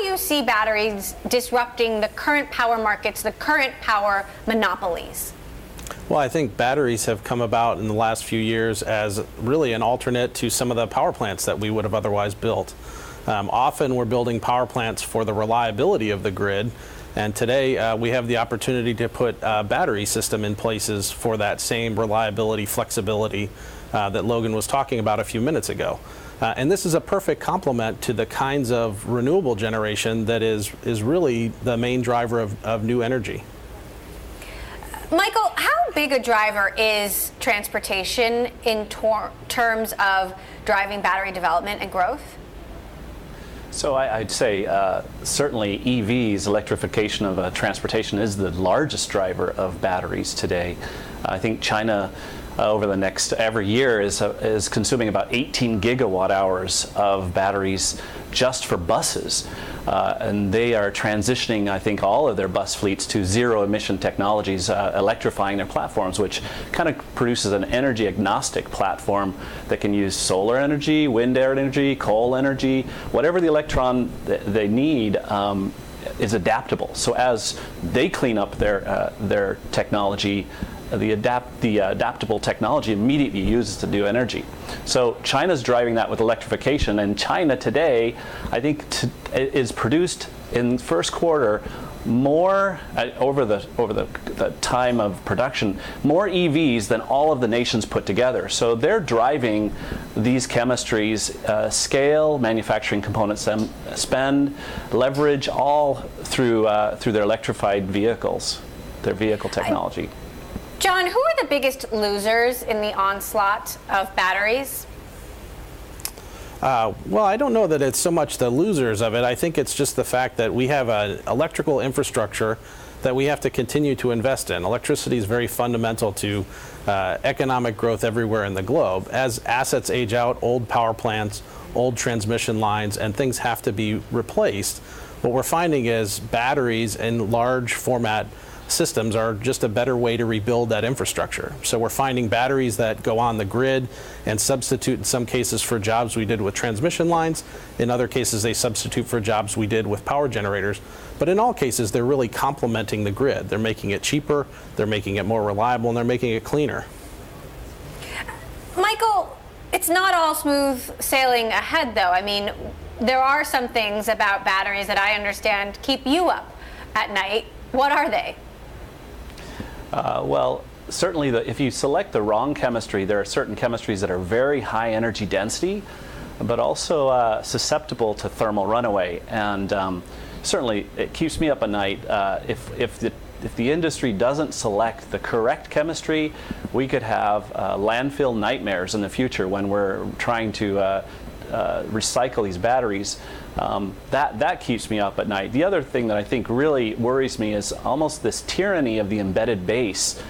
you see batteries disrupting the current power markets, the current power monopolies? Well, I think batteries have come about in the last few years as really an alternate to some of the power plants that we would have otherwise built. Often we're building power plants for the reliability of the grid, and today we have the opportunity to put a battery system in places for that same reliability, flexibility that Logan was talking about a few minutes ago. And this is a perfect complement to the kinds of renewable generation that is really the main driver of new energy. Michael, how big a driver is transportation in terms of driving battery development and growth? So I'd say certainly EVs, electrification of transportation, is the largest driver of batteries today. I think China over the next every year is consuming about 18 gigawatt hours of batteries just for buses. And they are transitioning, I think, all of their bus fleets to zero emission technologies, electrifying their platforms, which kind of produces an energy agnostic platform that can use solar energy, wind energy, coal energy, whatever the electron they need is adaptable. So as they clean up their technology, the adaptable technology immediately uses to do energy. So China's driving that with electrification, and China today, I think, is produced in the first quarter more over the time of production, more EVs than all of the nations put together. So they're driving these chemistries, scale, manufacturing components, spend, leverage, all through their electrified vehicles, their vehicle technology. John, who are the biggest losers in the onslaught of batteries? Well, I don't know that it's so much the losers of it. I think it's just the fact that we have an electrical infrastructure that we have to continue to invest in. Electricity is very fundamental to economic growth everywhere in the globe. As assets age out, old power plants, old transmission lines, and things have to be replaced, what we're finding is batteries in large format systems are just a better way to rebuild that infrastructure. So we're finding batteries that go on the grid and substitute in some cases for jobs we did with transmission lines. In other cases, they substitute for jobs we did with power generators. But in all cases, they're really complementing the grid. They're making it cheaper, they're making it more reliable, and they're making it cleaner. Michael, it's not all smooth sailing ahead, though. I mean, there are some things about batteries that I understand keep you up at night. What are they? Well, certainly if you select the wrong chemistry, there are certain chemistries that are very high energy density, but also susceptible to thermal runaway. And certainly it keeps me up at night. If the industry doesn't select the correct chemistry, we could have landfill nightmares in the future when we're trying to recycle these batteries. That keeps me up at night. The other thing that I think really worries me is almost this tyranny of the embedded base.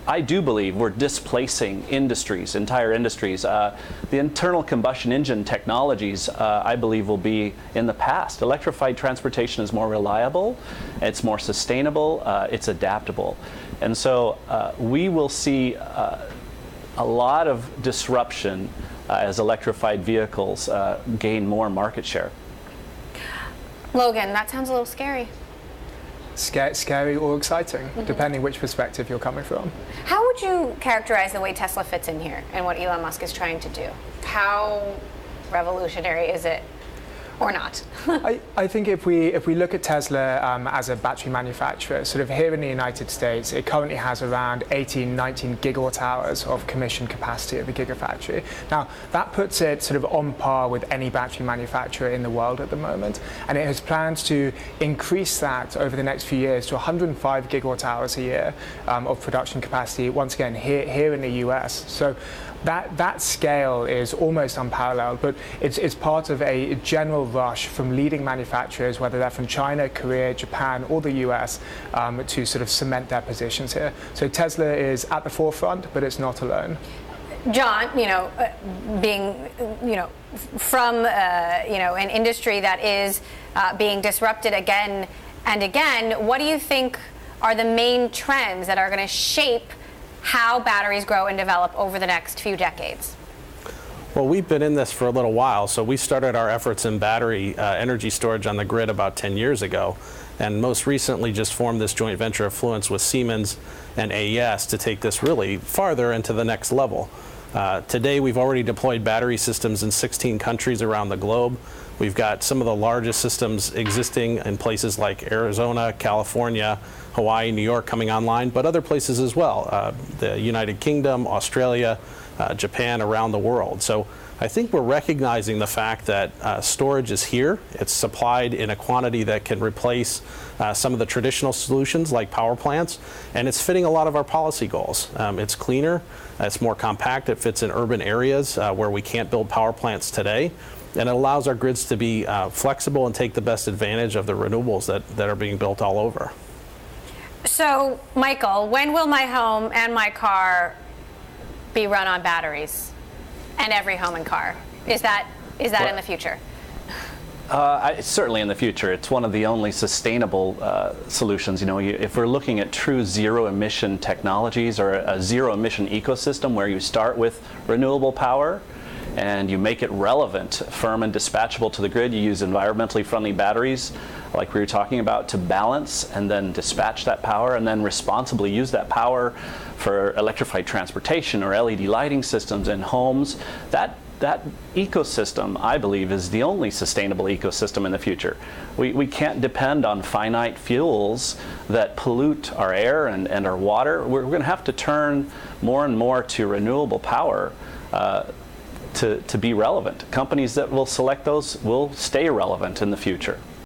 I do believe we're displacing industries, entire industries. The internal combustion engine technologies, I believe, will be in the past. Electrified transportation is more reliable, it's more sustainable, it's adaptable. And so we will see a lot of disruption as electrified vehicles gain more market share. Logan, that sounds a little scary. Scary or exciting, depending which perspective you're coming from. How would you characterize the way Tesla fits in here and what Elon Musk is trying to do? How revolutionary is it? Or not? I think if we look at Tesla as a battery manufacturer, sort of here in the United States, it currently has around 18, 19 gigawatt hours of commissioned capacity at the Gigafactory. Now, that puts it sort of on par with any battery manufacturer in the world at the moment, and it has plans to increase that over the next few years to 105 gigawatt hours a year of production capacity, once again, here in the US. So that scale is almost unparalleled, but it's part of a general rush from leading manufacturers, whether they're from China, Korea, Japan, or the US, to sort of cement their positions here. So Tesla is at the forefront, but it's not alone. John, being, from, an industry that is being disrupted again and again, what do you think are the main trends that are going to shape how batteries grow and develop over the next few decades? Well, we've been in this for a little while. So we started our efforts in battery energy storage on the grid about 10 years ago, and most recently just formed this joint venture of Fluence with Siemens and AES to take this really farther into the next level. Today, we've already deployed battery systems in 16 countries around the globe. We've got some of the largest systems existing in places like Arizona, California, Hawaii, New York coming online, but other places as well, the United Kingdom, Australia, Japan, around the world. So I think we're recognizing the fact that storage is here. It's supplied in a quantity that can replace some of the traditional solutions like power plants, and it's fitting a lot of our policy goals. It's cleaner, it's more compact, it fits in urban areas where we can't build power plants today, and it allows our grids to be flexible and take the best advantage of the renewables that are being built all over. So, Michael, when will my home and my car be run on batteries? And every home and car. Is that in the future? Certainly in the future. It's one of the only sustainable solutions. If we're looking at true zero-emission technologies or a zero-emission ecosystem where you start with renewable power and you make it relevant, firm and dispatchable to the grid, you use environmentally friendly batteries like we were talking about to balance and then dispatch that power and then responsibly use that power for electrified transportation or LED lighting systems in homes. That ecosystem, I believe, is the only sustainable ecosystem in the future. We can't depend on finite fuels that pollute our air and our water. We're going to have to turn more and more to renewable power to be relevant. Companies that will select those will stay relevant in the future.